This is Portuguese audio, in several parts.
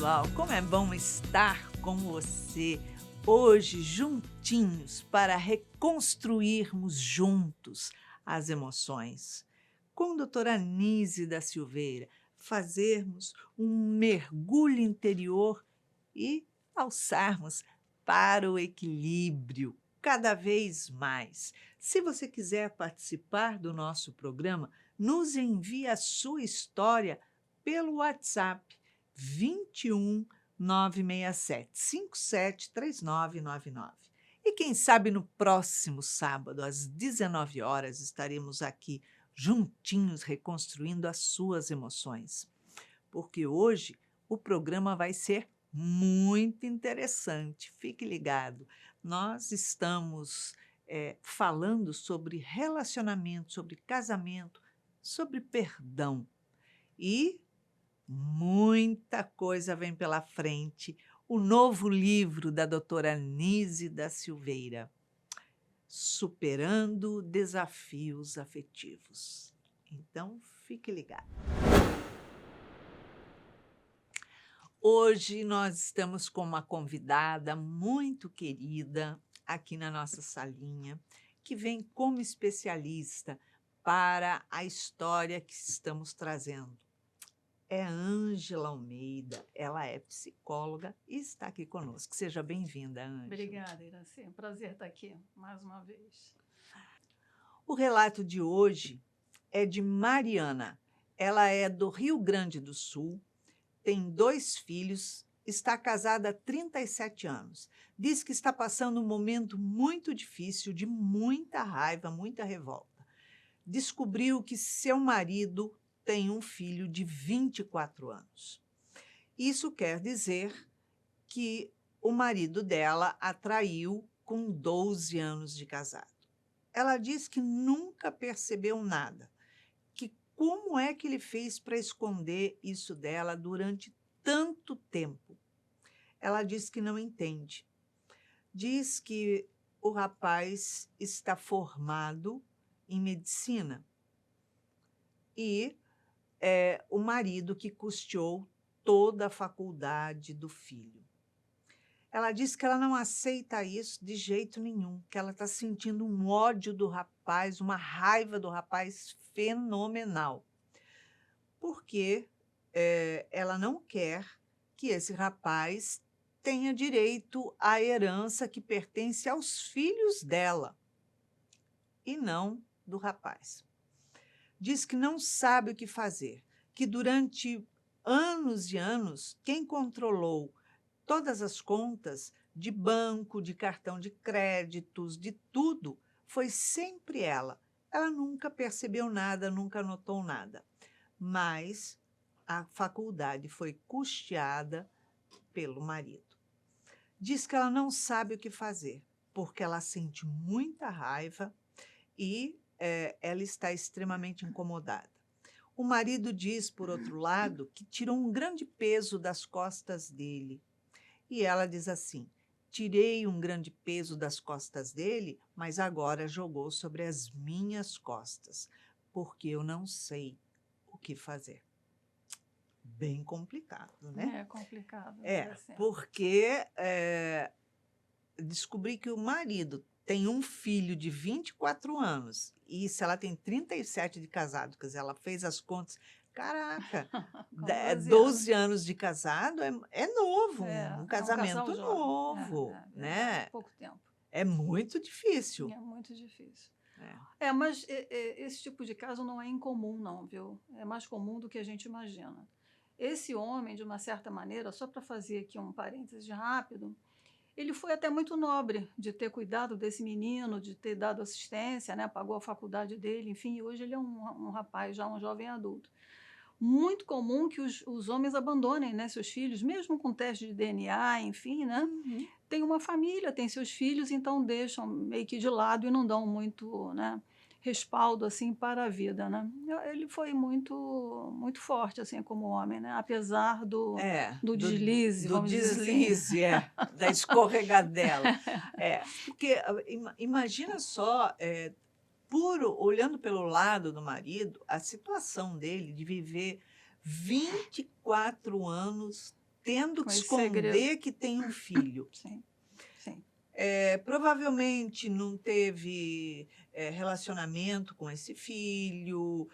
pessoal, como é bom estar com você hoje juntinhos para reconstruirmos juntos as emoções. Com a doutora Anísia da Silveira, fazermos um mergulho interior e alçarmos para o equilíbrio cada vez mais. Se você quiser participar do nosso programa, nos envie a sua história pelo WhatsApp 21 967 57 3999. E quem sabe no próximo sábado, às 19 horas, estaremos aqui juntinhos reconstruindo as suas emoções. Porque hoje o programa vai ser muito interessante. Fique ligado. Nós estamos falando sobre relacionamento, sobre casamento, sobre perdão. E muita coisa vem pela frente. O novo livro da doutora Anísia da Silveira, Superando Desafios Afetivos. Então, fique ligado. Hoje nós estamos com uma convidada muito querida aqui na nossa salinha, que vem como especialista para a história que estamos trazendo. É Ângela Almeida, ela é psicóloga e está aqui conosco. Seja bem-vinda, Ângela. Obrigada, Iraci. É um prazer estar aqui mais uma vez. O relato de hoje é de Mariana. Ela é do Rio Grande do Sul, tem 2 filhos, está casada há 37 anos. Diz que está passando um momento muito difícil, de muita raiva, muita revolta. Descobriu que seu marido tem um filho de 24 anos. Isso quer dizer que o marido dela a traiu com 12 anos de casado. Ela diz que nunca percebeu nada, que como é que ele fez para esconder isso dela durante tanto tempo. Ela diz que não entende. Diz que o rapaz está formado em medicina e o marido que custeou toda a faculdade do filho. Ela diz que ela não aceita isso de jeito nenhum, que ela está sentindo um ódio do rapaz, uma raiva do rapaz fenomenal, porque ela não quer que esse rapaz tenha direito à herança que pertence aos filhos dela e não do rapaz. Diz que não sabe o que fazer, que durante anos e anos, quem controlou todas as contas de banco, de cartão de créditos, de tudo, foi sempre ela. Ela nunca percebeu nada, nunca notou nada. Mas a faculdade foi custeada pelo marido. Diz que ela não sabe o que fazer, porque ela sente muita raiva e ela está extremamente incomodada. O marido diz, por outro lado, que tirou um grande peso das costas dele. E ela diz assim: tirei um grande peso das costas dele, mas agora jogou sobre as minhas costas, porque eu não sei o que fazer. Bem complicado, né? É complicado. Porque descobri que o marido tem um filho de 24 anos e se ela tem 37 de casado, quer dizer, ela fez as contas. Caraca, 12 anos de casado é novo, um casamento novo, né? Pouco tempo. É muito difícil. É muito difícil. Mas esse tipo de caso não é incomum, não, viu? É mais comum do que a gente imagina. Esse homem, de uma certa maneira, só para fazer aqui um parênteses rápido, ele foi até muito nobre de ter cuidado desse menino, de ter dado assistência, né? Pagou a faculdade dele, enfim, e hoje ele é um rapaz, já um jovem adulto. Muito comum que os homens abandonem, né, seus filhos, mesmo com teste de DNA, enfim, né? Uhum. Tem uma família, tem seus filhos, então deixam meio que de lado e não dão muito, né, respaldo assim para a vida, né? Ele foi muito muito forte assim como homem, né? Apesar do deslize, do vamos deslize, dizer assim. da escorregadela. Porque imagina só, olhando pelo lado do marido, a situação dele de viver 24 anos tendo Com que esse segredo. esconder que tem um filho. Sim, sim. Provavelmente não teve relacionamento com esse filho,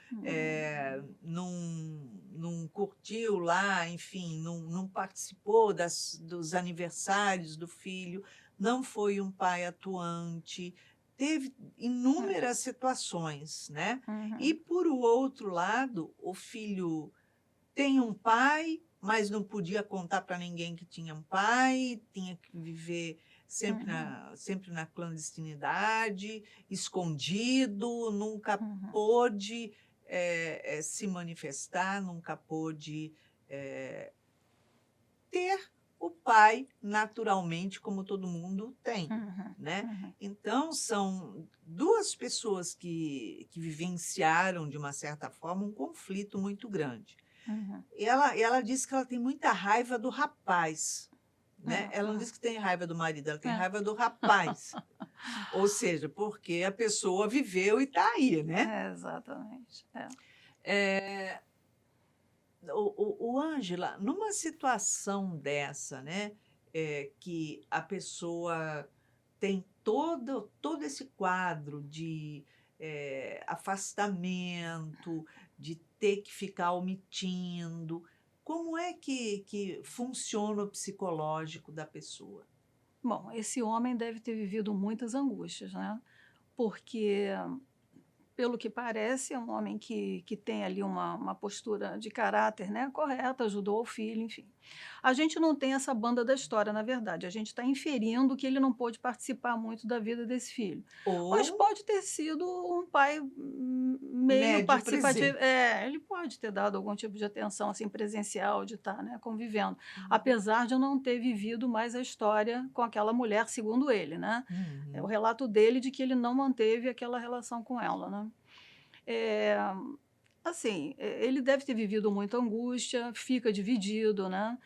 não curtiu lá, enfim, não participou dos aniversários do filho, não foi um pai atuante, teve inúmeras situações, né? E, Uhum. por o outro lado, o filho tem um pai, mas não podia contar para ninguém que tinha um pai, tinha que viver Uhum. sempre na clandestinidade, escondido, nunca Uhum. pôde se manifestar, nunca pôde ter o pai naturalmente, como todo mundo tem, Uhum. né? Uhum. Então, são duas pessoas que vivenciaram, de uma certa forma, um conflito muito grande. Uhum. Ela diz que ela tem muita raiva do rapaz, né? Ela não Uhum. diz que tem raiva do marido, ela tem É. raiva do rapaz. Ou seja, porque a pessoa viveu e está aí, né? Exatamente. O Ângela, numa situação dessa, né, que a pessoa tem todo esse quadro de afastamento, de ter que ficar omitindo, como é que funciona o psicológico da pessoa? Bom, esse homem deve ter vivido muitas angústias, né? Porque, pelo que parece, é um homem que tem ali uma postura de caráter, né, correta, ajudou o filho, enfim. A gente não tem essa banda da história, na verdade, a gente está inferindo que ele não pôde participar muito da vida desse filho. Mas Ou pode ter sido um pai meio médio participativo. presente? Ele pode ter dado algum tipo de atenção assim, presencial, de estar, né, convivendo, Uhum. apesar de eu não ter vivido mais a história com aquela mulher, segundo ele, né? É o Uhum. relato dele de que ele não manteve aquela relação com ela, né? Eh, assim, ele deve ter vivido muita angústia, fica dividido, né.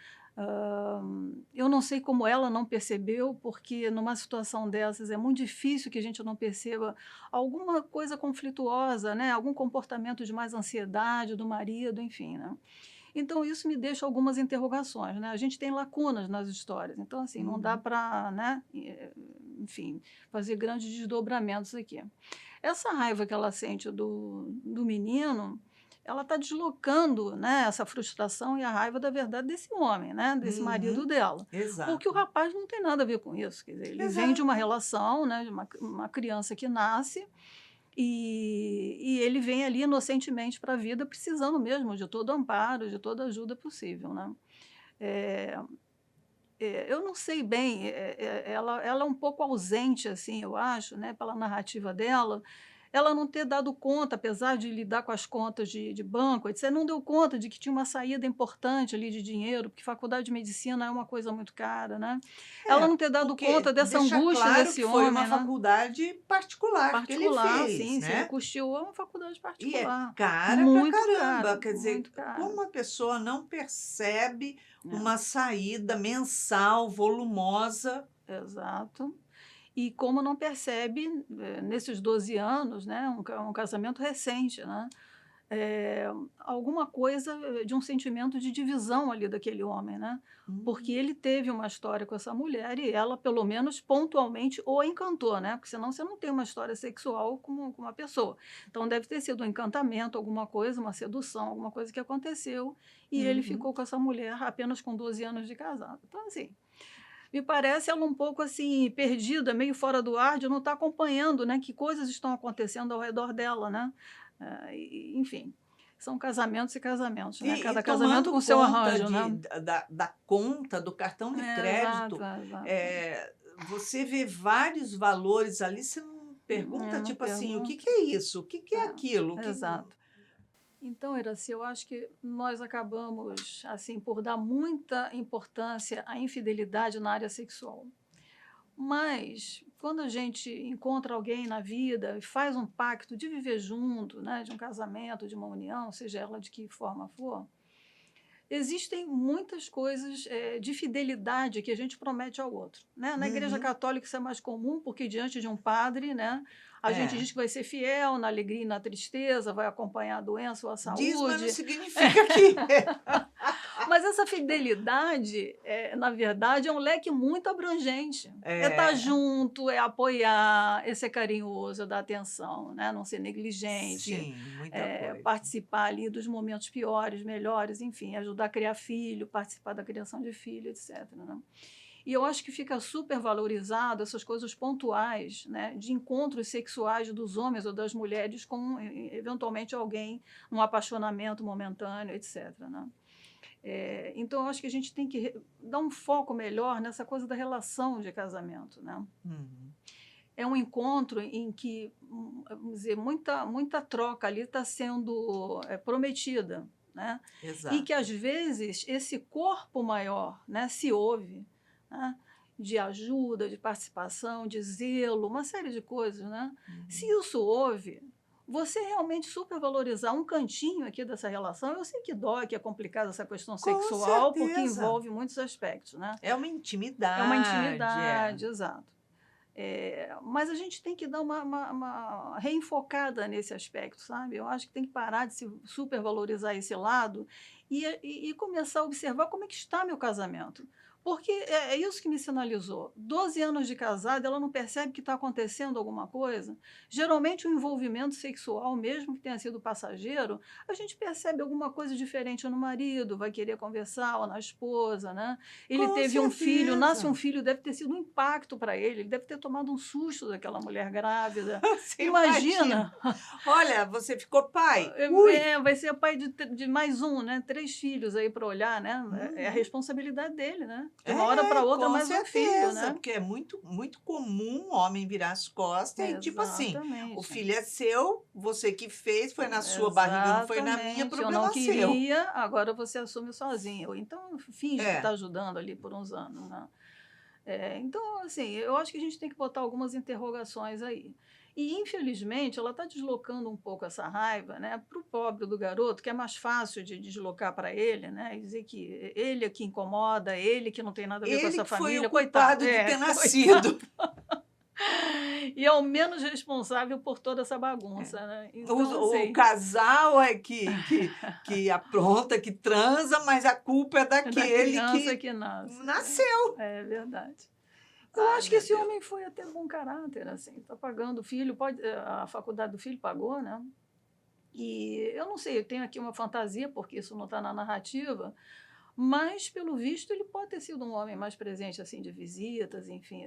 Eu não sei como ela não percebeu, porque numa situação dessas é muito difícil que a gente não perceba alguma coisa conflituosa, né, algum comportamento de mais ansiedade do marido, enfim, né. Então isso me deixa algumas interrogações, né, a gente tem lacunas nas histórias, então assim, não dá Uhum. para, né, enfim, fazer grandes desdobramentos aqui. Essa raiva que ela sente do menino, ela está deslocando, né, essa frustração e a raiva da verdade desse homem, né, desse marido Uhum. dela. Porque o Exato. rapaz não tem nada a ver com isso, quer dizer, ele vem de uma Exato. relação, né, de uma criança que nasce, e ele vem ali inocentemente para a vida precisando mesmo de todo amparo, de toda ajuda possível, né. Eh eu não sei bem, ela é um pouco ausente, assim, eu acho, né, pela narrativa dela, ela não ter dado conta, apesar de lidar com as contas de banco, etcétera, não deu conta de que tinha uma saída importante ali de dinheiro, porque faculdade de medicina é uma coisa muito cara, né. Ela não ter dado Porque conta dessa deixa angústia claro que desse foi uma homem, né. faculdade particular que ele Particular, fez, sim, sim, ele né? custeou uma faculdade E é particular. cara pra Muito caramba, cara, quer dizer, muito cara. como a pessoa não percebe É, uma saída mensal volumosa? exato. E como não percebe, nesses 12 anos, né, um casamento recente, né, eh, alguma coisa de um sentimento de divisão ali daquele homem, né, porque Hum, ele teve uma história com essa mulher e ela pelo menos pontualmente o encantou, né, porque senão você não tem uma história sexual com uma pessoa. Então deve ter sido um encantamento, alguma coisa, uma sedução, alguma coisa que aconteceu, e ele uhum. ficou com essa mulher apenas com 12 anos de casado. Então assim, me parece ela um pouco, assim, perdida, meio fora do ar, de não estar acompanhando, né, que coisas estão acontecendo ao redor dela, né. Enfim, são casamentos e casamentos, né, E cada casamento tomando com seu conta arranjo, né. da conta, do cartão de Exato, crédito, exato. você vê vários valores ali, você não Eu pergunta, não tipo assim: "O que pergunto. que é isso? O que que é aquilo? O que". Exato. Então, Iraci, eu acho que nós acabamos, assim, por dar muita importância à infidelidade na área sexual. Mas, quando a gente encontra alguém na vida e faz um pacto de viver junto, né, de um casamento, de uma união, seja ela de que forma for, existem muitas coisas de fidelidade que a gente promete ao outro. Né? Na Igreja Uhum. Católica isso é mais comum, porque diante de um padre, né, a gente É. diz que vai ser fiel na alegria e na tristeza, vai acompanhar a doença ou a Diz, mas não saúde. significa que Mas essa fidelidade, na verdade, é um leque muito abrangente. É estar junto, é apoiar, é ser carinhoso, é dar atenção, né? Não ser negligente. Sim, muita coisa. Participar ali dos momentos piores, melhores, enfim, ajudar a criar filho, participar da criação de filho, etc. Né? E eu acho que fica super valorizado essas coisas pontuais, né, de encontros sexuais dos homens ou das mulheres com, eventualmente, alguém, um apaixonamento momentâneo, etc. Né? Então, eu acho que a gente tem que dar um foco melhor nessa coisa da relação de casamento. Né? É um encontro em que, vamos dizer, muita troca ali está sendo prometida. Né? Exato. E que, às vezes, esse corpo maior, né, se ouve, né, de ajuda, de participação, de zelo, uma série de coisas. Né? Se isso houve, você realmente supervalorizar um cantinho aqui dessa relação, eu sei que dói, que é complicado essa questão sexual, porque envolve muitos aspectos. Né? É uma intimidade. É uma intimidade, exato. Mas a gente tem que dar uma reenfocada nesse aspecto, sabe? Eu acho que tem que parar de se supervalorizar esse lado e começar a observar como é que está meu casamento. Porque é isso que me sinalizou. 12 anos de casada, ela não percebe que está acontecendo alguma coisa? Geralmente, o envolvimento sexual, mesmo que tenha sido passageiro, a gente percebe alguma coisa diferente no marido, vai querer conversar, ou na esposa, né? Ele teve um filho, nasce um filho, deve ter sido um impacto para ele deve ter tomado um susto daquela mulher grávida. Imagina! Olha, você ficou pai. Vai ser pai de mais um, né? 3 filhos aí para olhar, né? É a responsabilidade dele, né? De uma hora para outra, mais um filho, né? Porque é muito, muito comum o homem virar as costas e, tipo assim, o filho é seu, você que fez, foi na sua barriga, não foi na minha, problema eu não queria, seu. Agora você assume sozinho. Ou então, finge que está ajudando ali por uns anos, né? Então, assim, eu acho que a gente tem que botar algumas interrogações aí. E, infelizmente, ela está deslocando um pouco essa raiva, né, para o pobre do garoto, que é mais fácil de deslocar para ele, né, e dizer que ele é que incomoda, ele que não tem nada a ver com essa família. Ele foi o culpado de ter nascido. E é o menos responsável por toda essa bagunça. Né? Então, o casal é que apronta, que transa, mas a culpa é daquele que nasceu. É verdade. Eu acho que esse homem foi até bom caráter, assim, está pagando o filho, a faculdade do filho pagou, né? E eu não sei, eu tenho aqui uma fantasia, porque isso não está na narrativa, mas, pelo visto, ele pode ter sido um homem mais presente, assim, de visitas, enfim,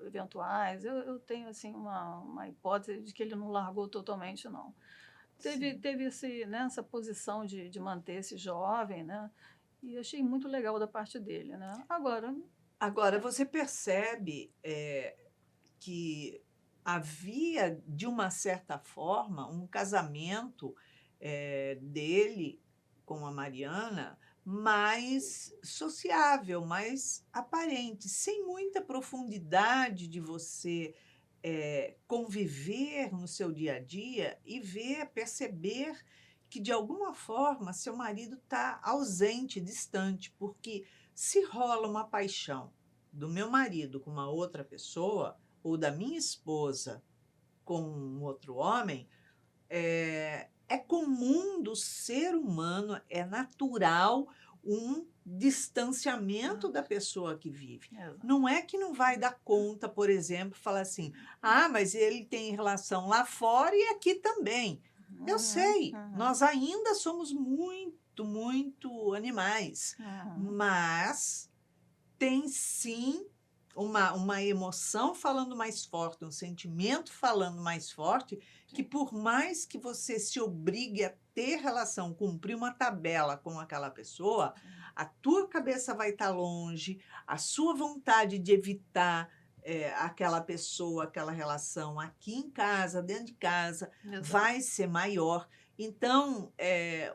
eventuais. Eu tenho, assim, uma hipótese de que ele não largou totalmente, não. Teve essa posição de manter esse jovem, né? E achei muito legal da parte dele, né? Agora, você percebe que havia, de uma certa forma, um casamento dele com a Mariana mais sociável, mais aparente, sem muita profundidade de você conviver no seu dia a dia e perceber que, de alguma forma, seu marido está ausente, distante, porque se rola uma paixão do meu marido com uma outra pessoa, ou da minha esposa com um outro homem, é comum do ser humano, é natural um distanciamento da pessoa que vive. Não é que não vai dar conta, por exemplo, falar assim, mas ele tem relação lá fora e aqui também. Eu sei, nós ainda somos muito, muito animais, mas tem sim uma emoção falando mais forte, um sentimento falando mais forte, que por mais que você se obrigue a ter relação, cumprir uma tabela com aquela pessoa, a tua cabeça vai estar longe, a sua vontade de evitar aquela pessoa, aquela relação aqui em casa, dentro de casa, vai ser maior. Então,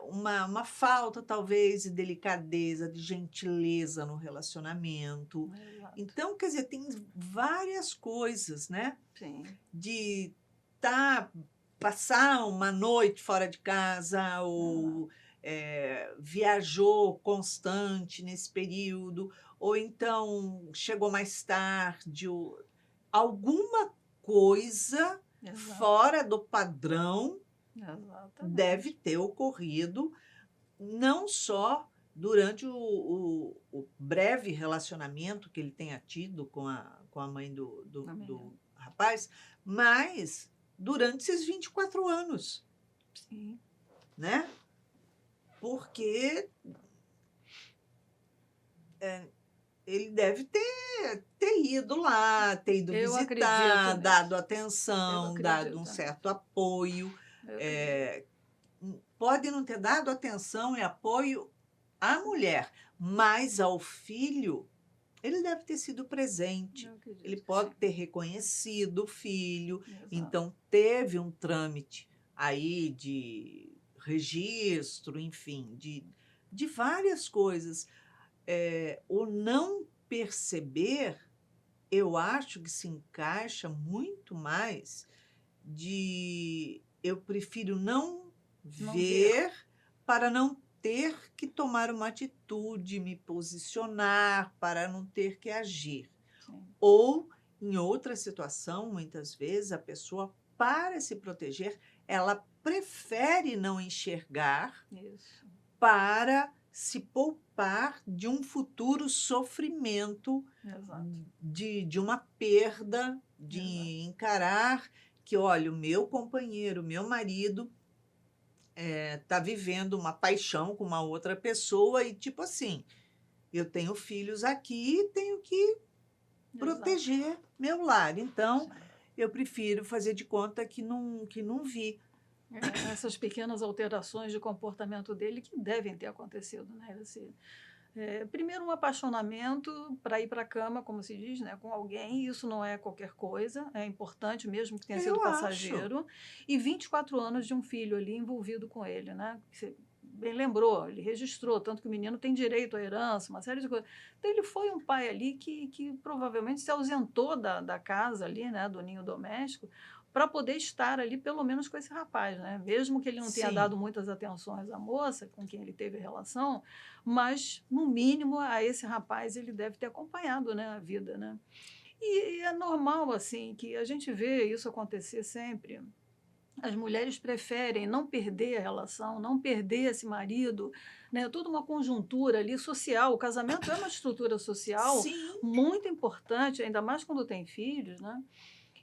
uma falta, talvez, de delicadeza, de gentileza no relacionamento. Então, quer dizer, tem várias coisas, né? Sim. De passar uma noite fora de casa ou viajou constante nesse período, ou então chegou mais tarde, alguma coisa fora do padrão deve ter ocorrido, não só durante o breve relacionamento que ele tenha tido com a mãe do rapaz, mas durante esses 24 anos, Sim. né? Porque ele deve ter ido lá, ter ido Eu visitar, acredito dado nisso. Eu atenção, dado acredito um nisso. certo apoio. Eu acredito. Pode não ter dado atenção e apoio à mulher, mas ao filho, ele deve ter sido presente. Eu acredito Ele que pode sim. ter reconhecido o filho, Exato. então teve um trâmite aí de registro, enfim, de várias coisas. O não perceber, eu acho que se encaixa muito mais de eu prefiro não Não ver. ver para não ter que tomar uma atitude, me posicionar, para não ter que agir. Sim. Ou, em outra situação, muitas vezes, a pessoa, para se proteger, ela prefere não enxergar Isso. para se poupar de um futuro sofrimento, Exato. de uma perda, de Exato. encarar que, olha, o meu companheiro, o meu marido está vivendo uma paixão com uma outra pessoa e, tipo assim, eu tenho filhos aqui e tenho que Exato. proteger meu lar. Então, Sim. eu prefiro fazer de conta que não vi. Essas pequenas alterações de comportamento dele que devem ter acontecido, né? Primeiro, um apaixonamento para ir para a cama, como se diz, né, com alguém, isso não é qualquer coisa, é importante mesmo que tenha sido Eu acho. passageiro, e 24 anos de um filho ali envolvido com ele, né? Que você bem lembrou, ele registrou, tanto que o menino tem direito à herança, uma série de coisas. Então, ele foi um pai ali que provavelmente se ausentou da casa ali, né, do ninho doméstico, para poder estar ali, pelo menos, com esse rapaz, né? Mesmo que ele não tenha Sim. dado muitas atenções à moça com quem ele teve relação, mas, no mínimo, a esse rapaz ele deve ter acompanhado, né, a vida, né? E é normal, assim, que a gente vê isso acontecer sempre. As mulheres preferem não perder a relação, não perder esse marido, né? Toda uma conjuntura ali social. O casamento é uma estrutura social Sim. muito importante, ainda mais quando tem filhos, né?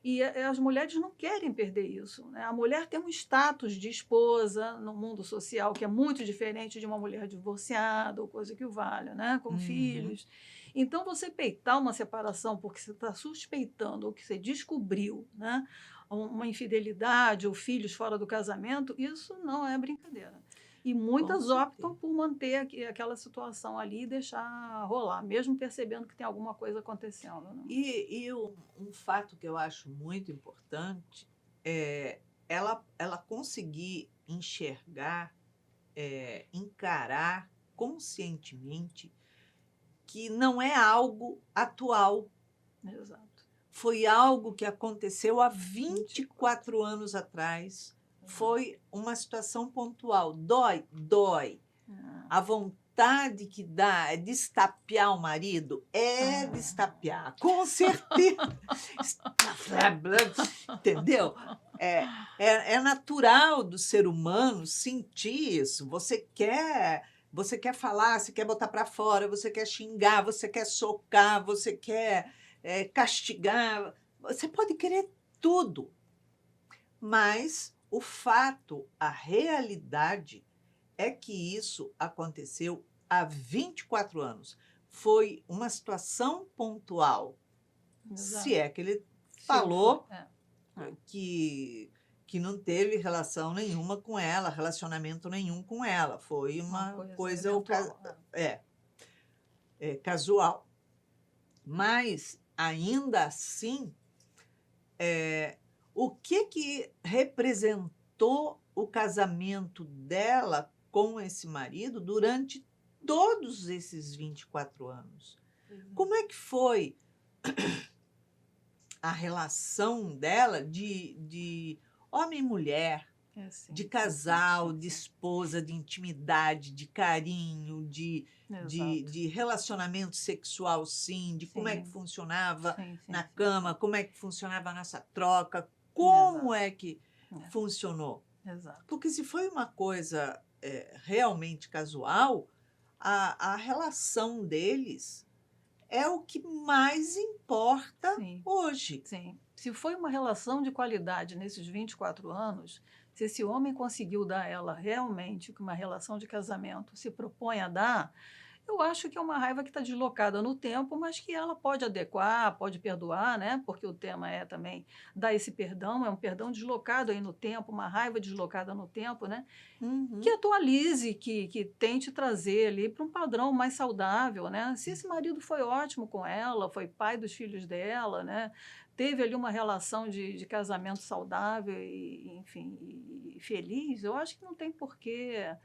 E as mulheres não querem perder isso, né? A mulher tem um status de esposa no mundo social que é muito diferente de uma mulher divorciada ou coisa que o valha, né? Com Uhum. filhos. Então, você peitar uma separação porque você está suspeitando ou que você descobriu, né, uma infidelidade ou filhos fora do casamento, isso não é brincadeira. E Com muitas optam certeza. por manter aquela situação ali e deixar rolar, mesmo percebendo que tem alguma coisa acontecendo, né? E um fato que eu acho muito importante é ela conseguir enxergar, encarar conscientemente que não é algo atual, Exato. foi algo que aconteceu há 24. 24 anos atrás, Exato. foi uma situação pontual. Dói? Dói. É. A vontade que dá é de estapear o marido? É de estapear, com certeza. Entendeu? É natural do ser humano sentir isso. Você quer falar, você quer botar para fora, você quer xingar, você quer socar, você quer castigar. Você pode querer tudo, mas o fato, a realidade é que isso aconteceu há 24 anos. Foi uma situação pontual. Se Exato. é que ele Se foi. falou que não teve relação nenhuma com ela, relacionamento nenhum com ela. Foi uma coisa eventual. casual. Mas, ainda assim, o que representou o casamento dela com esse marido durante todos esses 24 anos? Como é que foi a relação dela de homem e mulher, Sim, de sim, casal, sim, de sim. esposa, de intimidade, de carinho, Exato. de relacionamento sexual, sim, de como é que Sim. funcionava Sim, sim, na sim, cama, sim. como é que funcionava a nossa troca, como Exato. é que funcionou. Exato. Porque se foi uma coisa realmente casual, a relação deles é o que mais importa Sim, hoje. sim. Se foi uma relação de qualidade nesses 24 anos, se esse homem conseguiu dar a ela realmente o que uma relação de casamento se propõe a dar, eu acho que é uma raiva que está deslocada no tempo, mas que ela pode adequar, pode perdoar, né? Porque o tema é também dar esse perdão, é um perdão deslocado aí no tempo, uma raiva deslocada no tempo, né? Que Uhum. atualize, que tente trazer ali para um padrão mais saudável, né? Se esse marido foi ótimo com ela, foi pai dos filhos dela, né? Teve ali uma relação de casamento saudável e, enfim, e feliz, eu acho que não tem porquê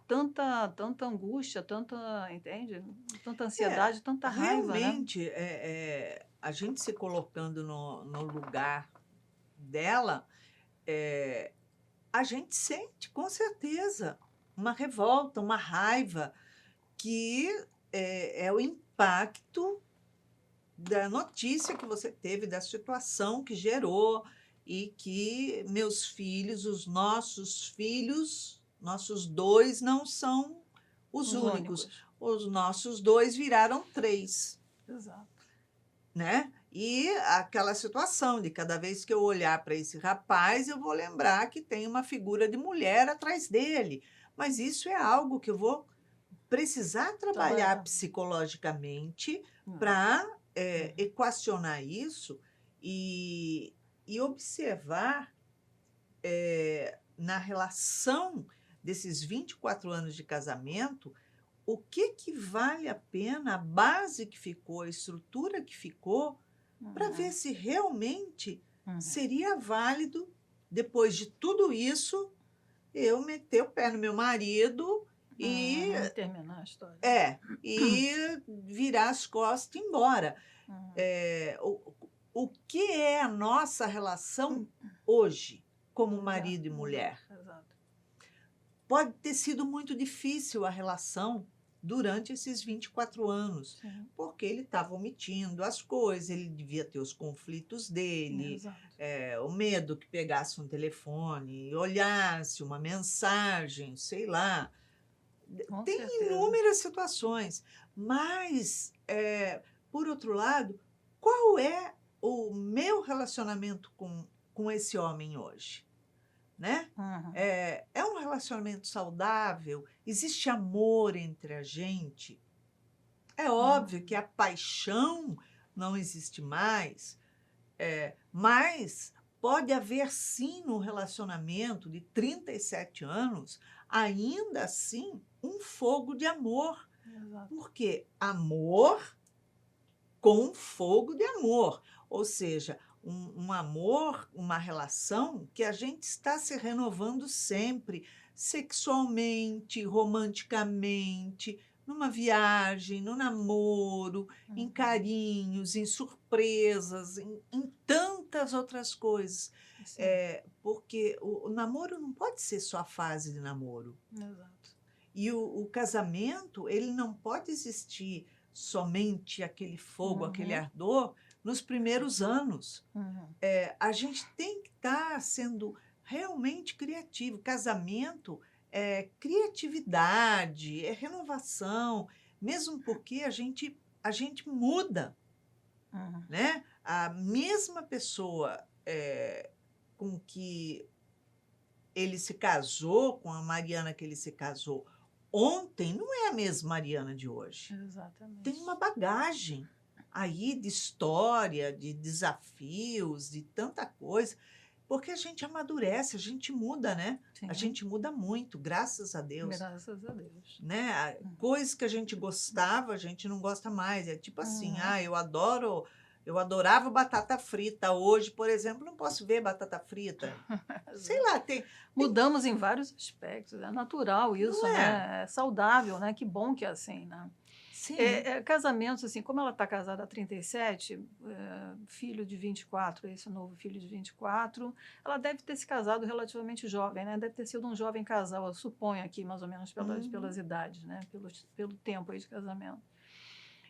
tanta angústia, tanta, entende? Tanta É, ansiedade, tanta raiva, né? realmente, a gente se colocando no lugar dela, é, a gente sente, com certeza, uma revolta, uma raiva, que é o impacto da notícia que você teve, da situação que gerou, e que meus filhos, os nossos dois não são os Os únicos. únicos. Os nossos dois viraram três, Exato. né? E aquela situação de cada vez que eu olhar para esse rapaz, eu vou lembrar que tem uma figura de mulher atrás dele. Mas isso é algo que eu vou precisar trabalhar Trabalhar. psicologicamente Uhum. para Uhum. equacionar isso e observar na relação desses 24 anos de casamento o que vale a pena, a base que ficou, a estrutura que ficou, para ver Uhum. se realmente Uhum. seria válido, depois de tudo isso, eu meter o pé no meu marido e Vamos terminar a história. e virar as costas e ir embora. Uhum. O que é a nossa relação hoje, como Exato, marido e mulher? exato, exato. Pode ter sido muito difícil a relação durante esses 24 anos, Sim, porque ele estava omitindo as coisas, ele devia ter os conflitos dele, exato. o medo que pegasse um telefone, olhasse uma mensagem, sei lá. Com Tem certeza. inúmeras situações, mas, por outro lado, qual é o meu relacionamento com esse homem hoje, né? Uhum. É um relacionamento saudável? Existe amor entre a gente? É óbvio que Uhum. a paixão não existe mais, mas pode haver sim no relacionamento de 37 anos, ainda assim, um fogo de amor. Exato. Porque amor com fogo de amor, ou seja, um amor, uma relação que a gente está se renovando sempre, sexualmente, romanticamente, numa viagem, no namoro, em Uhum. carinhos, em surpresas, em tantas outras coisas. Sim, Porque o namoro não pode ser só a fase de namoro. exato. E o casamento, ele não pode existir somente aquele fogo, aquele Uhum. ardor nos primeiros anos. Uhum. A gente tem que estar sendo realmente criativo. Casamento é criatividade, é renovação, mesmo porque a gente muda, Uhum. né? A mesma pessoa com que ele se casou, com a Mariana que ele se casou ontem, não é a mesma Mariana de hoje. Tem Exatamente. uma bagagem aí de história, de desafios, de tanta coisa, porque a gente amadurece, a gente muda, né? A Sim, gente muda muito, graças a Deus. graças a Deus. Né? Uhum. Coisas que a gente gostava, a gente não gosta mais. É tipo assim, Uhum. eu adorava batata frita. Hoje, por exemplo, não posso ver batata frita. Sei Exato. lá, tem, Mudamos em vários aspectos, é natural não isso, é? né? É saudável, né? Que bom que é assim, né? Sim. Casamentos, assim, como ela está casada há 37, filho de 24, esse novo filho de 24, ela deve ter se casado relativamente jovem, né? Deve ter sido um jovem casal, eu suponho aqui, mais ou menos pelas Uhum. idades, né? Pelo tempo aí de casamento.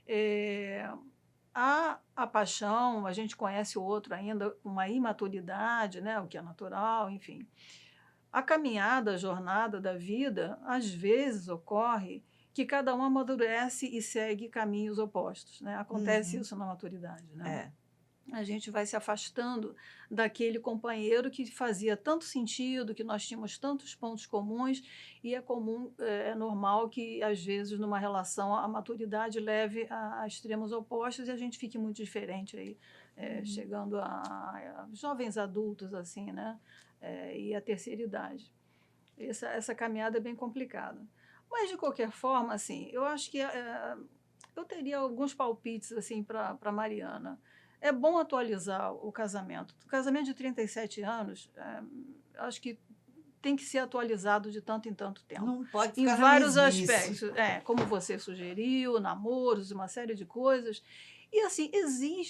É, a paixão, a gente conhece o outro ainda com uma imaturidade, né? O que é natural, enfim. A caminhada, a jornada da vida, às vezes ocorre que cada um amadurece e segue caminhos opostos, né? Acontece isso na maturidade, né? A gente vai se afastando daquele companheiro que fazia tanto sentido, que nós tínhamos tantos pontos comuns, e é normal que, às vezes, numa relação, a maturidade leve a extremos opostos e a gente fique muito diferente aí, chegando a jovens adultos, assim, né? E a terceira idade. Essa caminhada é bem complicada. Mas, de qualquer forma, assim, eu acho que eu teria alguns palpites assim, para Mariana. É bom atualizar o casamento. O casamento de 37 anos, acho que tem que ser atualizado de tanto em tanto tempo. Não pode em ficar vários na mesmice. aspectos. Como você sugeriu, namoros, uma série de coisas. E assim,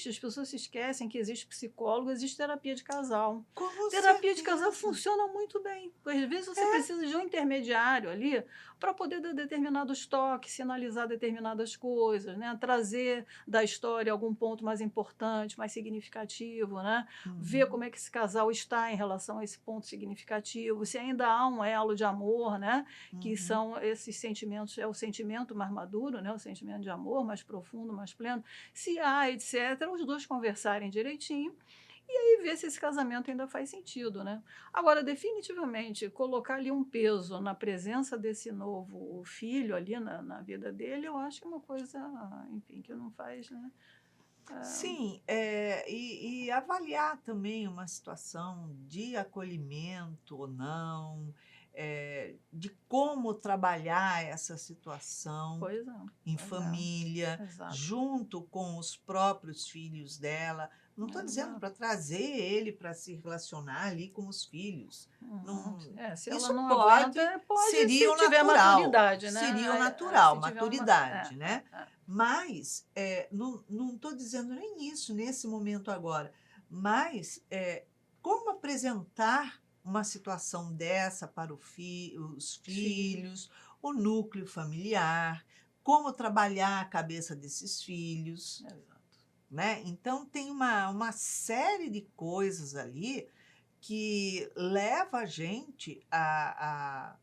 as pessoas se esquecem que existe psicólogo, existe terapia de casal. Com Terapia de certeza. casal funciona muito bem. Às vezes você precisa de um intermediário ali para poder dar determinados toques, sinalizar determinadas coisas, né? Trazer da história algum ponto mais importante, mais significativo, né? Ver como é que esse casal está em relação a esse ponto significativo, se ainda há um elo de amor, né? Que são esses sentimentos, é o sentimento mais maduro, né? O sentimento de amor mais profundo, mais pleno. Se há, etc., os dois conversarem direitinho e aí ver se esse casamento ainda faz sentido, né? Agora, definitivamente, colocar ali um peso na presença desse novo filho ali na vida dele, eu acho que é uma coisa, enfim, que não faz, né? Sim, e avaliar também uma situação de acolhimento ou não, de como trabalhar essa situação Pois é. em família, Exato. junto com os próprios filhos dela. Não estou dizendo para trazer ele para se relacionar ali com os filhos. Não, se isso ela não pode, aguenta, pode seria se o tiver natural. maturidade, né? Seria o Se natural, tiver maturidade, né? Mas não estou dizendo nem isso nesse momento agora. Mas como apresentar uma situação dessa para os filhos, o núcleo familiar, como trabalhar a cabeça desses filhos. Exato. Né? Então, tem uma série de coisas ali que leva a gente a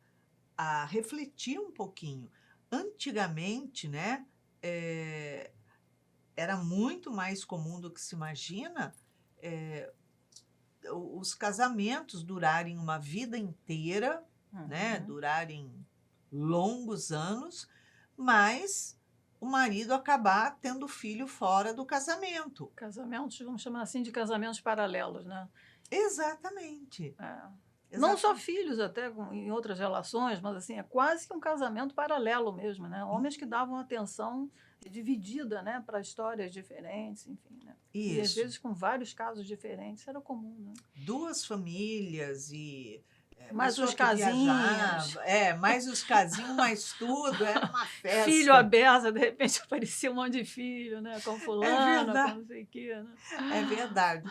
refletir um pouquinho. Antigamente, né, era muito mais comum do que se imagina os casamentos durarem uma vida inteira, né, durarem longos anos, mas o marido acabar tendo filho fora do casamento. Casamentos, vamos chamar assim de casamentos paralelos, né? Exatamente. Não só filhos, até em outras relações, mas assim, é quase que um casamento paralelo mesmo, né? Homens que davam atenção dividida, né, para histórias diferentes, enfim, né? Isso. E às vezes com vários casos diferentes, era comum, né? 2 famílias e mais pessoa os que casinhos. viajava, mais os casinhos, mais tudo, era uma festa. Filho aberto, de repente aparecia um monte de filho, né? Com fulano, com não sei o quê, né? É verdade.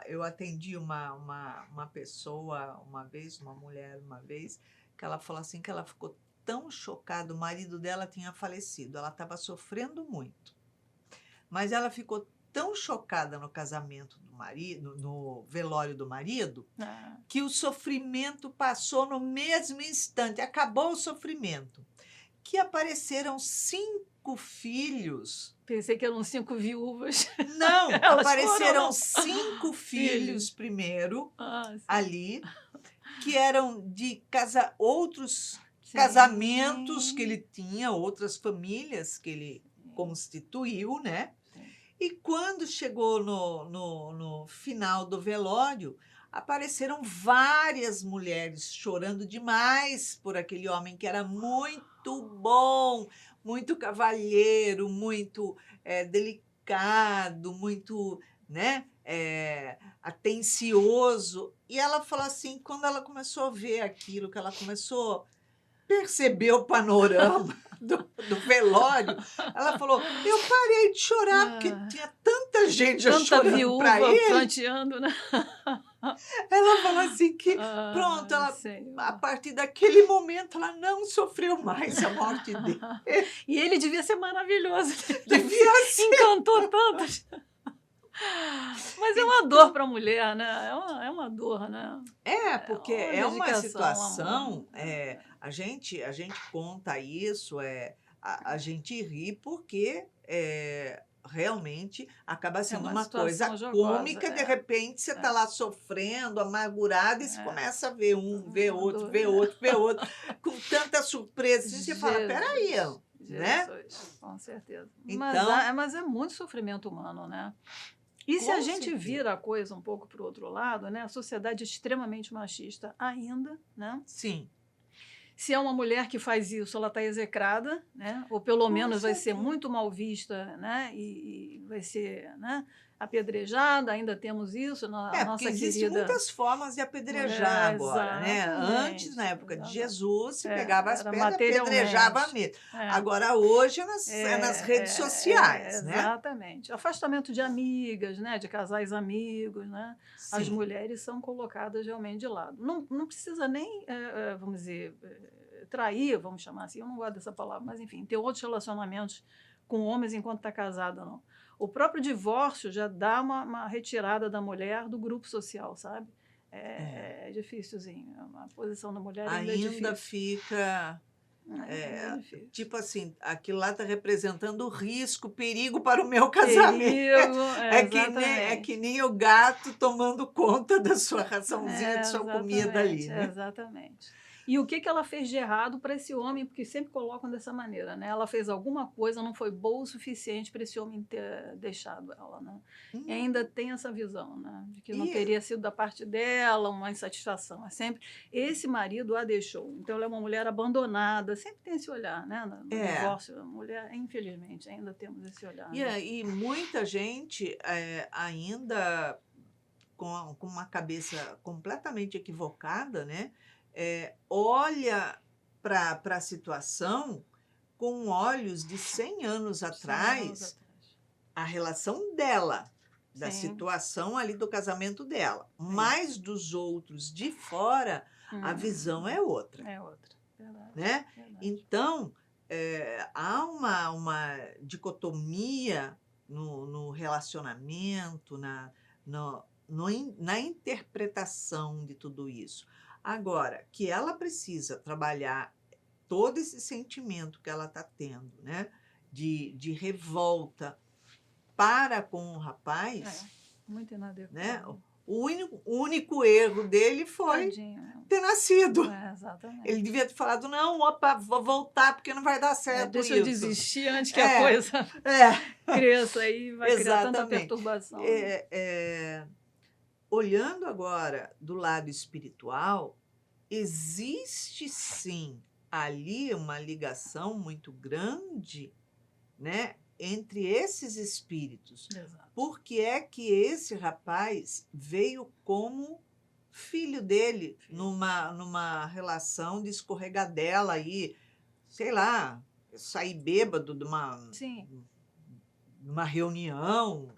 Eu atendi uma pessoa uma vez, uma mulher uma vez, que ela falou assim que ela ficou tão chocada, o marido dela tinha falecido, ela estava sofrendo muito, mas ela ficou tão chocada no casamento do marido, no velório do marido, que o sofrimento passou no mesmo instante, acabou o sofrimento, que apareceram 5 filhos. Pensei que eram 5 viúvas. Não, apareceram 5 filhos primeiro, ali, que eram de outros casamentos que ele tinha, outras famílias que ele constituiu, né? E quando chegou no final do velório, apareceram várias mulheres chorando demais por aquele homem que era muito bom, muito cavalheiro, muito delicado, muito, né, atencioso. E ela falou assim, quando ela começou a ver aquilo, que ela começou a perceber o panorama do velório, ela falou, eu parei de chorar, porque tinha tanta gente já chorando para ele. Planteando, né? Ela falou assim que, pronto, a partir daquele momento, ela não sofreu mais a morte dele. E ele devia ser maravilhoso. Devia ser. Encantou tantas. Mas é uma dor para a mulher, né? É uma dor, né? porque uma é uma dedicação, situação, amor. É, a gente conta isso, a gente ri porque realmente acaba é sendo uma uma coisa situação jocosa. cômica, de repente você está É, lá sofrendo, amargurado, e você é. começa a ver um, ver outro, Do- ver outro, ver outro, com tanta surpresa, e você fala, peraí, Jesus, né? Jesus, com certeza. Então, Mas é muito sofrimento humano, né? E se a com gente certeza, vira a coisa um pouco para o outro lado, né? A sociedade é extremamente machista ainda, né? sim, Se é uma mulher que faz isso, ela está execrada, né? Ou pelo com menos vai ser certeza. muito mal vista, né? E vai ser, né? Apedrejada. Ainda temos isso na Porque nossa existem querida muitas formas de apedrejar mulher. agora, né? Antes, na Exatamente. época de Jesus, se É, pegava as era pedras, apedrejava materialmente. mesmo. É. Agora, hoje, é nas redes sociais, né? Exatamente. Afastamento de amigas, né? De casais amigos, né? As Sim. mulheres são colocadas realmente de lado. Não precisa nem, vamos dizer, trair, vamos chamar assim, eu não gosto dessa palavra, mas enfim, ter outros relacionamentos com homens enquanto está casada, não. O próprio divórcio já dá uma retirada da mulher do grupo social, sabe? É. É difícilzinho. A posição da mulher ainda é Ainda difícil. fica, Ainda é difícil. tipo assim, aquilo lá está representando risco, perigo para o meu casamento. Perigo, É que nem o gato tomando conta da sua raçãozinha, de sua comida ali, né? exatamente. E o que ela fez de errado para esse homem, porque sempre colocam dessa maneira, né? Ela fez alguma coisa, não foi boa o suficiente para esse homem ter deixado ela, né? E ainda tem essa visão, né? De que não E teria sido da parte dela uma insatisfação. É sempre esse marido a deixou. Então ela é uma mulher abandonada. Sempre tem esse olhar, né? No divórcio, a mulher, infelizmente, ainda temos esse olhar. Né? e muita gente ainda com uma cabeça completamente equivocada, né? Olha para a situação com olhos de 100 anos 100 anos atrás, atrás. a relação dela, da Sim. situação ali do casamento dela, Sim. mas dos outros de fora, a visão é outra. É outra, verdade. Né? Verdade. Então, há uma dicotomia no relacionamento, na interpretação de tudo isso. Agora, que ela precisa trabalhar todo esse sentimento que ela está tendo, né? De revolta para com o rapaz, muito inadequado. né? O único erro dele foi Tadinho. ter nascido. Exatamente. Ele devia ter falado, não, opa, vou voltar porque não vai dar certo deixa isso. eu desistir antes que a coisa cresça e vai criar tanta perturbação. Olhando agora do lado espiritual, existe sim ali uma ligação muito grande, né, entre esses espíritos. Exato. Por que é que esse rapaz veio como filho dele numa relação de escorregadela aí, sei lá, sair bêbado de uma reunião,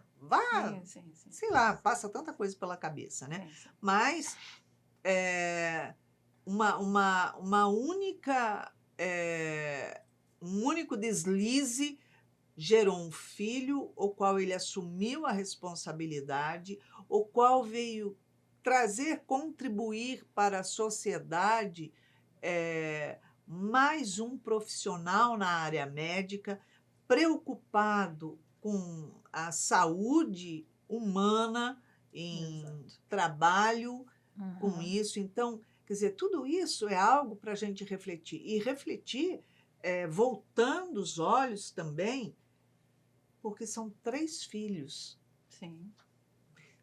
sim. sei lá, passa tanta coisa pela cabeça, né? Sim. Mas uma única, um único deslize gerou um filho, o qual ele assumiu a responsabilidade, o qual veio contribuir para a sociedade, mais um profissional na área médica, preocupado com a saúde humana, em trabalho com isso. Então, quer dizer, tudo isso é algo para a gente refletir. E refletir, voltando os olhos também, porque são 3 filhos. Sim.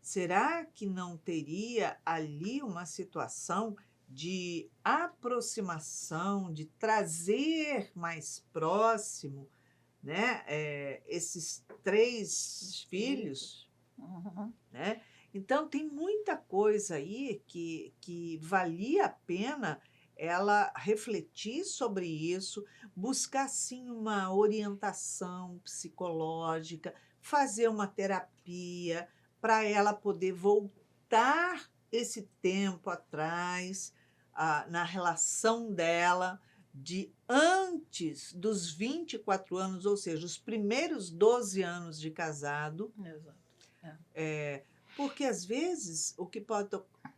Será que não teria ali uma situação de aproximação, de trazer mais próximo, né, esses 3 filhos? Né? Então, tem muita coisa aí que valia a pena ela refletir sobre isso, buscar, sim, uma orientação psicológica, fazer uma terapia para ela poder voltar esse tempo atrás, na relação dela de antes dos 24 anos, ou seja, os primeiros 12 anos de casado. Exato. Porque, às vezes, o que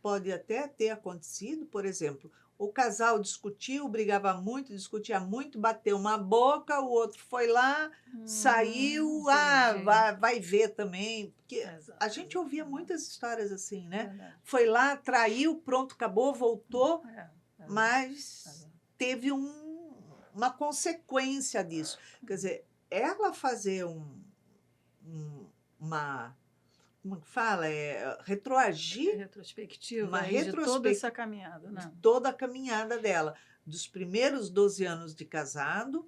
pode até ter acontecido, por exemplo, o casal discutiu, brigava muito, discutia muito, bateu uma boca, o outro foi lá, saiu, Entendi. vai ver também. Porque Exato, a gente ouvia exato. muitas histórias assim, né? Verdade. Foi lá, traiu, pronto, acabou, voltou, Exato, mas exato. teve uma consequência disso. Quer dizer, ela fazer uma, como que fala? Retroagir Retrospectiva uma aí de toda retrospectiva essa caminhada, de né? toda a caminhada dela, dos primeiros 12 anos de casado,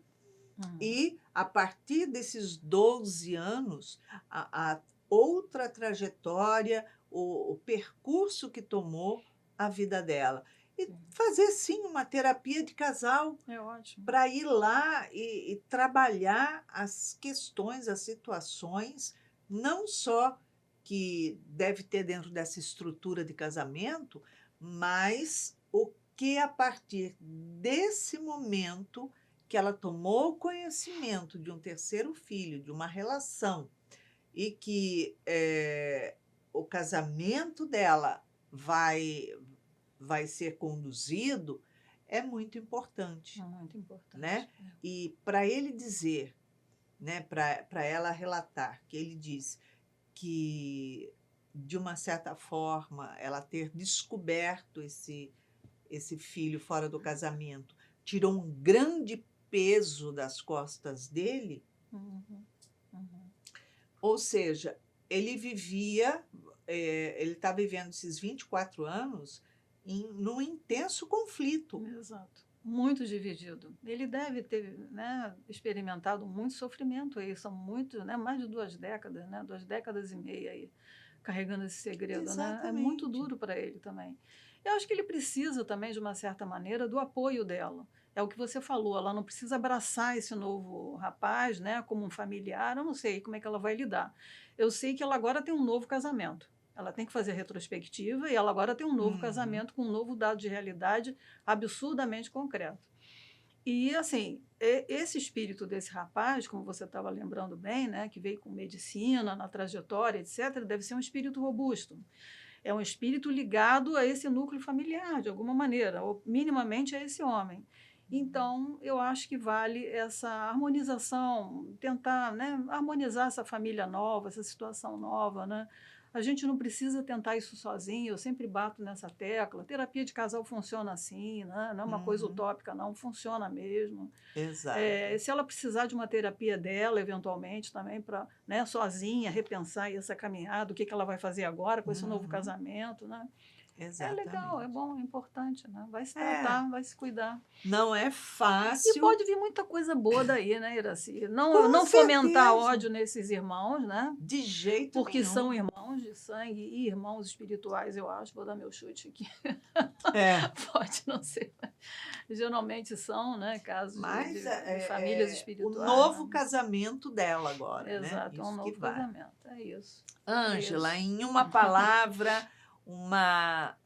e a partir desses 12 anos, a outra trajetória, o percurso que tomou a vida dela. E Sim. fazer, sim, uma terapia de casal É ótimo. para ir lá e trabalhar as questões, as situações, não só que deve ter dentro dessa estrutura de casamento, mas o que a partir desse momento que ela tomou conhecimento de um terceiro filho, de uma relação, e que o casamento dela vai ser conduzido, é muito importante, Muito importante. né? E para ele dizer, né, para ela relatar, que ele diz que, de uma certa forma, ela ter descoberto esse filho fora do casamento tirou um grande peso das costas dele, ou seja, ele vivia, ele está vivendo esses 24 anos num intenso conflito. Exato. Muito dividido. Ele deve ter, né, experimentado muito sofrimento aí, são muito, né, mais de 2 décadas, né, 2 décadas e meia aí, carregando esse segredo, né? É muito Exatamente. duro para ele também. Eu acho que ele precisa também, de uma certa maneira, do apoio dela. É o que você falou, ela não precisa abraçar esse novo rapaz, né, como um familiar, eu não sei como é que ela vai lidar. Eu sei que ela agora tem um novo casamento. Ela tem que fazer a retrospectiva e ela agora tem um novo casamento com um novo dado de realidade absurdamente concreto. E, assim, esse espírito desse rapaz, como você estava lembrando bem, né, que veio com medicina, na trajetória, etc., deve ser um espírito robusto. É um espírito ligado a esse núcleo familiar, de alguma maneira, ou minimamente a esse homem. Então, eu acho que vale essa harmonização, tentar, né, harmonizar essa família nova, essa situação nova, né? A gente não precisa tentar isso sozinho, eu sempre bato nessa tecla. Terapia de casal funciona assim, né? Não é uma coisa utópica, não, funciona mesmo. Exato. Se ela precisar de uma terapia dela, eventualmente, também, para, né, sozinha, repensar essa caminhada, o que ela vai fazer agora com esse novo casamento, né? Exatamente. É legal, é bom, é importante, né? Vai se tratar, vai se cuidar. Não é E fácil. pode vir muita coisa boa daí, né, Iraci? Com Não fomentar certeza. ódio nesses irmãos, né? De jeito Porque nenhum. são irmãos de sangue e irmãos espirituais, eu acho. Vou dar meu chute aqui. Pode não ser. Geralmente são, né, casos de famílias espirituais. O novo né? casamento dela agora, Exato, né? é um Isso novo que vai. casamento. É isso. Ângela, Isso. em uma palavra, uma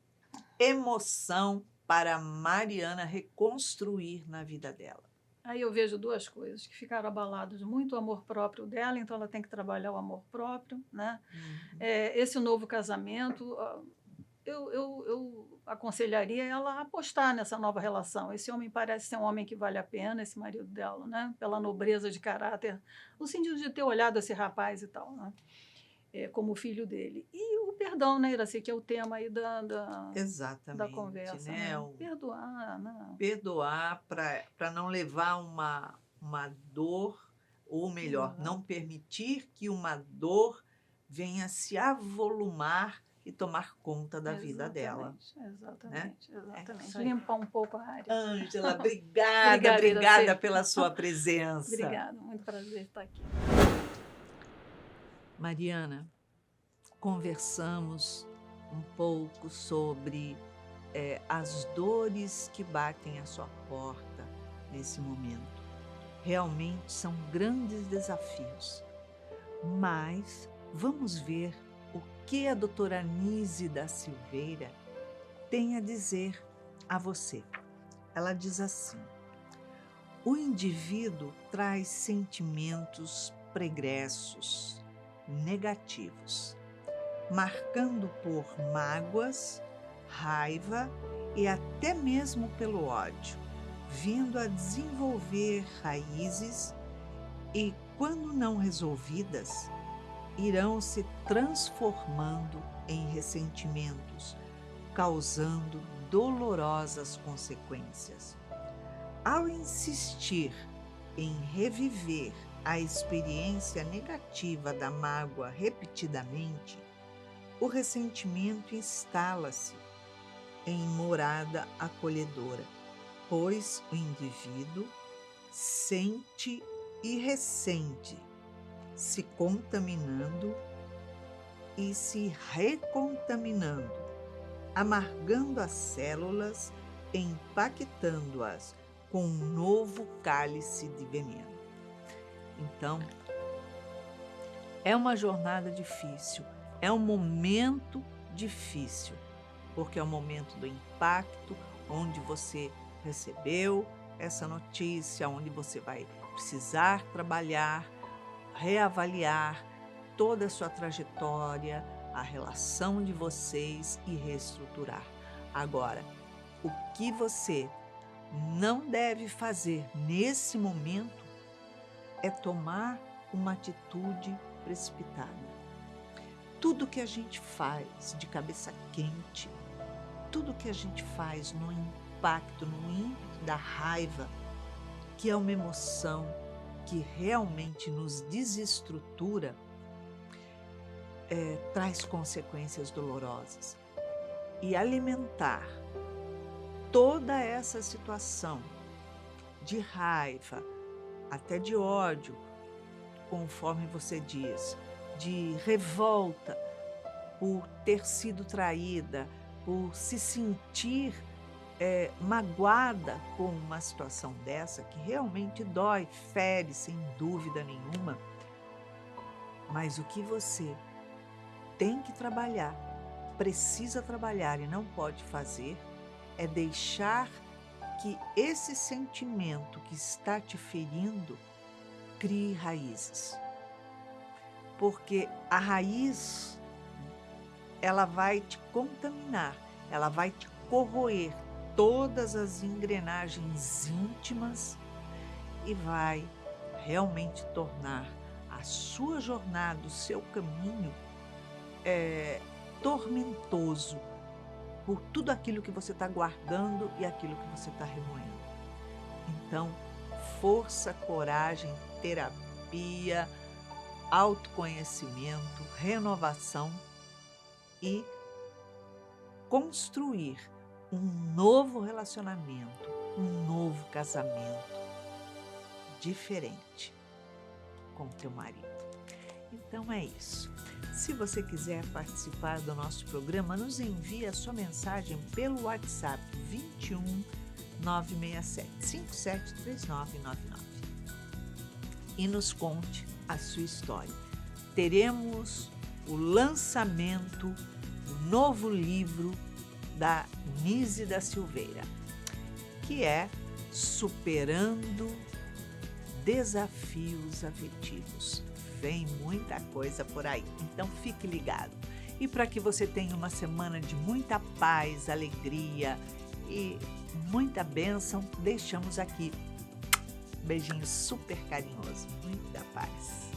emoção para Mariana reconstruir na vida dela. Aí eu vejo 2 coisas que ficaram abaladas. Muito o amor próprio dela, então ela tem que trabalhar o amor próprio, né? Esse novo casamento, eu aconselharia ela a apostar nessa nova relação. Esse homem parece ser um homem que vale a pena, esse marido dela, né? Pela nobreza de caráter, no sentido de ter olhado esse rapaz e tal, né? Como filho dele. E o perdão, né, Iraci, que é o tema aí da Exatamente, conversa. né? Perdoar, né? Perdoar para não levar uma dor, ou melhor, não permitir que uma dor venha se avolumar e tomar conta da vida dela. Exatamente. isso aí. Limpar um pouco a área. Ângela, obrigada pela sua presença. Obrigada, muito prazer estar aqui. Mariana, conversamos um pouco sobre as dores que batem à sua porta nesse momento. Realmente são grandes desafios, mas vamos ver o que a doutora Anise da Silveira tem a dizer a você. Ela diz assim: o indivíduo traz sentimentos pregressos, negativos. marcando por mágoas, raiva e até mesmo pelo ódio, vindo a desenvolver raízes e, quando não resolvidas, irão se transformando em ressentimentos, causando dolorosas consequências. Ao insistir em reviver a experiência negativa da mágoa repetidamente, o ressentimento instala-se em morada acolhedora, pois o indivíduo sente e ressente, se contaminando e se recontaminando, amargando as células e impactando-as com um novo cálice de veneno. Então, é uma jornada difícil, é um momento difícil, porque é o momento do impacto, onde você recebeu essa notícia, onde você vai precisar trabalhar, reavaliar toda a sua trajetória, a relação de vocês e reestruturar. Agora, o que você não deve fazer nesse momento é tomar uma atitude precipitada. Tudo que a gente faz de cabeça quente, tudo que a gente faz no impacto, no ímpeto da raiva, que é uma emoção que realmente nos desestrutura, traz consequências dolorosas. E alimentar toda essa situação de raiva, até de ódio, conforme você diz, de revolta por ter sido traída, por se sentir magoada com uma situação dessa, que realmente dói, fere, sem dúvida nenhuma. Mas o que você tem que trabalhar, precisa trabalhar e não pode fazer, é deixar que esse sentimento que está te ferindo crie raízes. Porque a raiz, ela vai te contaminar, ela vai te corroer todas as engrenagens íntimas e vai realmente tornar a sua jornada, o seu caminho tormentoso por tudo aquilo que você está guardando e aquilo que você está remoendo. Então, força, coragem, terapia, autoconhecimento, renovação e construir um novo relacionamento, um novo casamento diferente com o teu marido. Então é isso. Se você quiser participar do nosso programa, nos envie a sua mensagem pelo WhatsApp 21 967 573999 e nos conte a sua história. Teremos o lançamento do novo livro da Nise da Silveira, que é Superando Desafios Afetivos. Vem muita coisa por aí, então fique ligado. E para que você tenha uma semana de muita paz, alegria e muita bênção, deixamos aqui um beijinho super carinhoso, muita paz.